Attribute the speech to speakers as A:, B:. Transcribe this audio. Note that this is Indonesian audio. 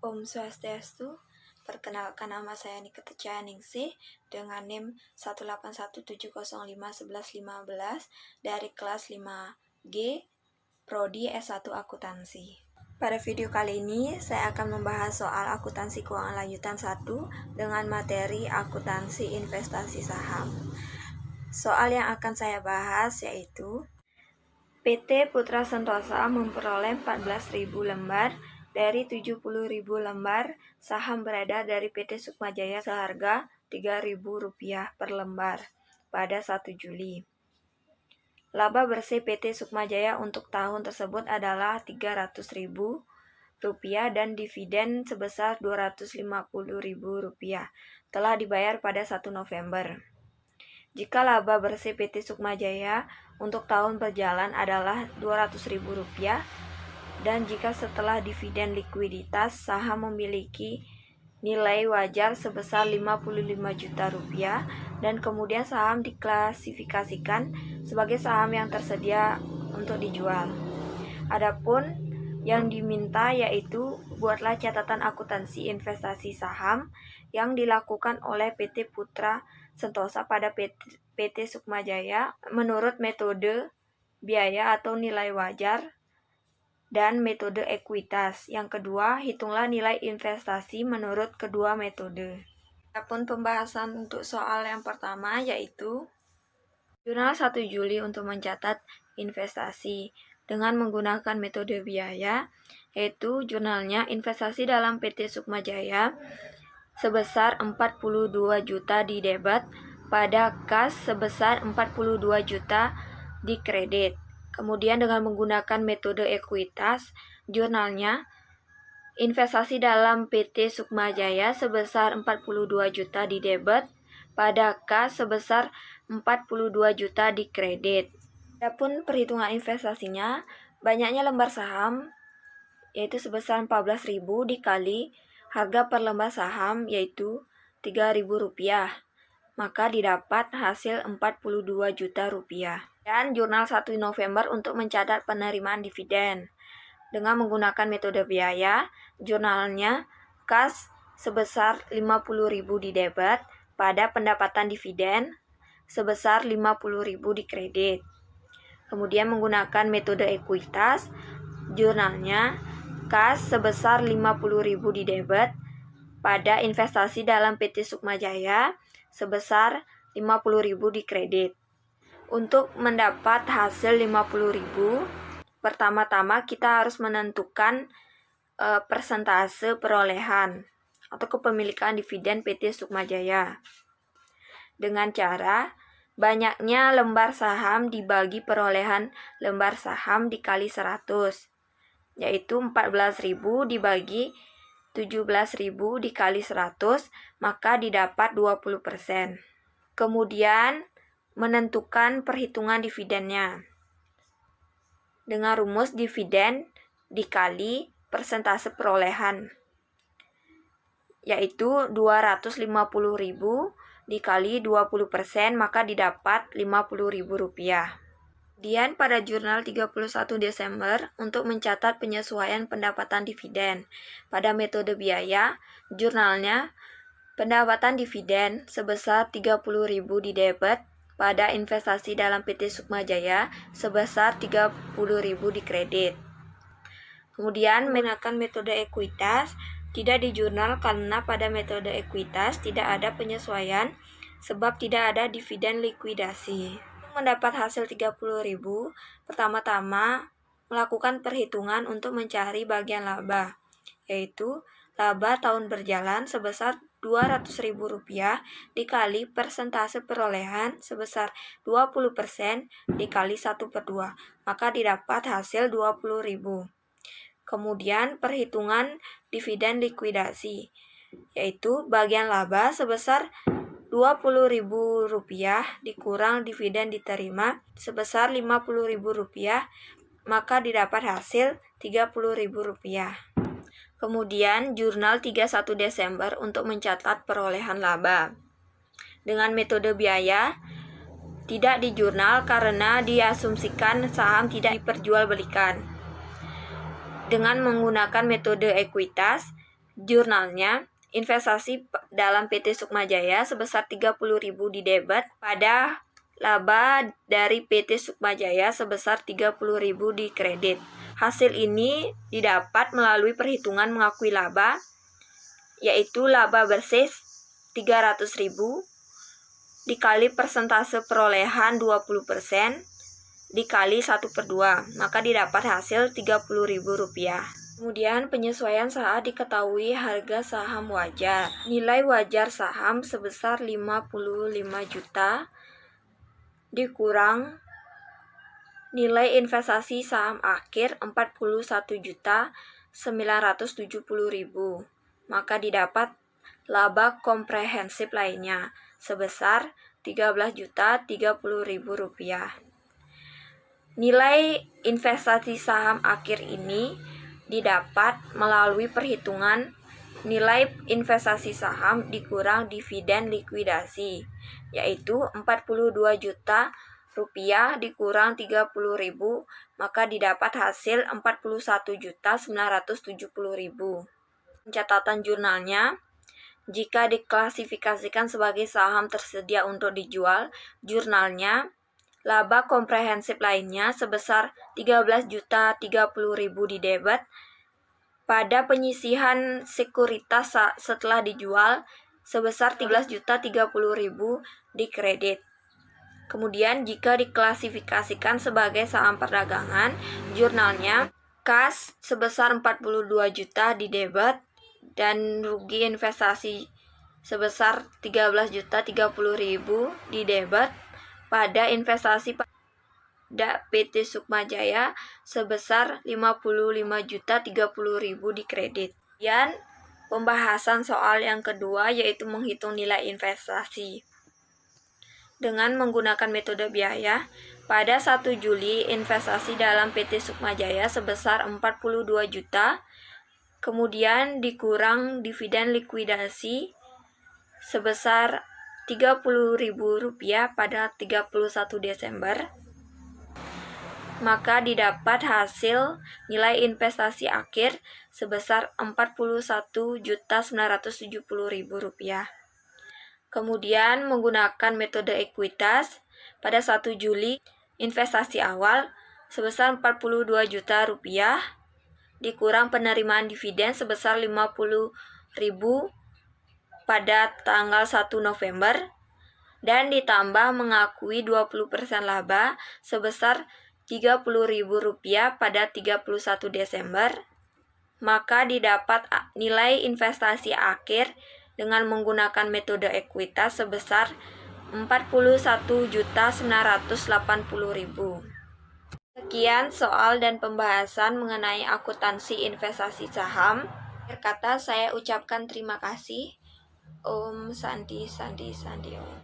A: Om Swastiastu, perkenalkan nama saya Nikita Cayaningsih dengan NIM 18170511115 dari kelas 5G, Prodi S1 Akuntansi. Pada video kali ini, saya akan membahas soal akuntansi keuangan lanjutan 1 dengan materi akuntansi investasi saham. Soal yang akan saya bahas yaitu PT Putra Sentosa memperoleh 14.000 lembar dari 70.000 lembar saham beredar dari PT Sukmajaya seharga Rp3.000 per lembar pada 1 Juli. Laba bersih PT Sukmajaya untuk tahun tersebut adalah Rp300.000 dan dividen sebesar Rp250.000 telah dibayar pada 1 November. Jika laba bersih PT Sukmajaya untuk tahun berjalan adalah Rp200.000 dan jika setelah dividen likuiditas saham memiliki nilai wajar sebesar Rp55 juta dan kemudian saham diklasifikasikan sebagai saham yang tersedia untuk dijual. Adapun yang diminta yaitu buatlah catatan akuntansi investasi saham yang dilakukan oleh PT Putra Sentosa pada PT Sukmajaya menurut metode biaya atau nilai wajar dan metode ekuitas. Yang kedua, hitunglah nilai investasi menurut kedua metode. Adapun pembahasan untuk soal yang pertama yaitu jurnal 1 Juli untuk mencatat investasi dengan menggunakan metode biaya, yaitu jurnalnya investasi dalam PT Sukmajaya sebesar 42 juta di debit, pada kas sebesar 42 juta di kredit. Kemudian dengan menggunakan metode ekuitas, jurnalnya investasi dalam PT Sukmajaya sebesar 42 juta di debit, pada kas sebesar 42 juta di kredit. Adapun perhitungan investasinya, banyaknya lembar saham yaitu sebesar 14.000 dikali harga per lembar saham yaitu Rp3.000, maka didapat hasil Rp42 juta. Dan jurnal 1 November untuk mencatat penerimaan dividen. Dengan menggunakan metode biaya, jurnalnya kas sebesar 50.000 di debit, pada pendapatan dividen sebesar 50.000 di kredit. Kemudian menggunakan metode ekuitas, jurnalnya kas sebesar 50.000 di debit, pada investasi dalam PT Sukmajaya sebesar 50.000 di kredit. Untuk mendapat hasil 50.000, pertama-tama kita harus menentukan persentase perolehan atau kepemilikan dividen PT Sukmajaya dengan cara banyaknya lembar saham dibagi perolehan lembar saham dikali 100, yaitu 14.000 dibagi 17.000 dikali 100, maka didapat 20%. Kemudian menentukan perhitungan dividennya dengan rumus dividen dikali persentase perolehan, yaitu 250.000 dikali 20%, maka didapat Rp50.000. Kemudian pada jurnal 31 Desember untuk mencatat penyesuaian pendapatan dividen. Pada metode biaya, jurnalnya pendapatan dividen sebesar 30.000 di debit, pada investasi dalam PT Sukmajaya sebesar 30.000 di kredit. Kemudian menggunakan metode ekuitas, tidak di jurnal karena pada metode ekuitas tidak ada penyesuaian sebab tidak ada dividen likuidasi. Mendapat hasil 30.000, pertama-tama melakukan perhitungan untuk mencari bagian laba, yaitu laba tahun berjalan sebesar Rp200.000 dikali persentase perolehan sebesar 20% dikali 1/2, maka didapat hasil 20.000. Kemudian perhitungan dividen likuidasi, yaitu bagian laba sebesar Rp20.000 dikurang dividen diterima sebesar Rp50.000, maka didapat hasil Rp30.000. Kemudian jurnal 31 Desember untuk mencatat perolehan laba. Dengan metode biaya, tidak di jurnal karena diasumsikan saham tidak diperjualbelikan. Dengan menggunakan metode ekuitas, jurnalnya, investasi dalam PT Sukma Jaya sebesar 30.000 didebet pada laba dari PT Sukma Jaya sebesar 30.000 dikredit. Hasil ini didapat melalui perhitungan mengakui laba, yaitu laba bersih 300.000 dikali persentase perolehan 20% dikali 1/2, maka didapat hasil Rp30.000. Kemudian penyesuaian saat diketahui harga saham wajar. Nilai wajar saham sebesar 55 juta dikurang nilai investasi saham akhir 41.970.000, maka didapat laba komprehensif lainnya sebesar Rp13.030.000. Nilai investasi saham akhir ini didapat melalui perhitungan nilai investasi saham dikurang dividen likuidasi, yaitu Rp42 juta dikurang 30.000, maka didapat hasil Rp41.970.000. Catatan jurnalnya, jika diklasifikasikan sebagai saham tersedia untuk dijual, jurnalnya laba komprehensif lainnya sebesar Rp13.030.000 didebet pada penyisihan sekuritas setelah dijual sebesar Rp13.030.000 dikredit. Kemudian jika diklasifikasikan sebagai saham perdagangan, jurnalnya kas sebesar 42 juta didebet dan rugi investasi sebesar 13.030.000 didebet pada investasi pada PT Sukma Jaya sebesar 55.030.000 dikredit. Kemudian pembahasan soal yang kedua yaitu menghitung nilai investasi. Dengan menggunakan metode biaya, pada 1 Juli investasi dalam PT Sukma Jaya sebesar 42 juta, kemudian dikurang dividen likuidasi sebesar Rp30.000 pada 31 Desember, maka didapat hasil nilai investasi akhir sebesar Rp41.970.000. Kemudian menggunakan metode ekuitas, pada 1 Juli investasi awal sebesar Rp42 juta dikurang penerimaan dividen sebesar Rp50.000 pada tanggal 1 November dan ditambah mengakui 20% laba sebesar Rp30.000 pada 31 Desember, maka didapat nilai investasi akhir dengan menggunakan metode ekuitas sebesar Rp41.980.000. Sekian soal dan pembahasan mengenai akuntansi investasi saham. Akhir kata saya ucapkan terima kasih. Om Santi Santi Santi Om.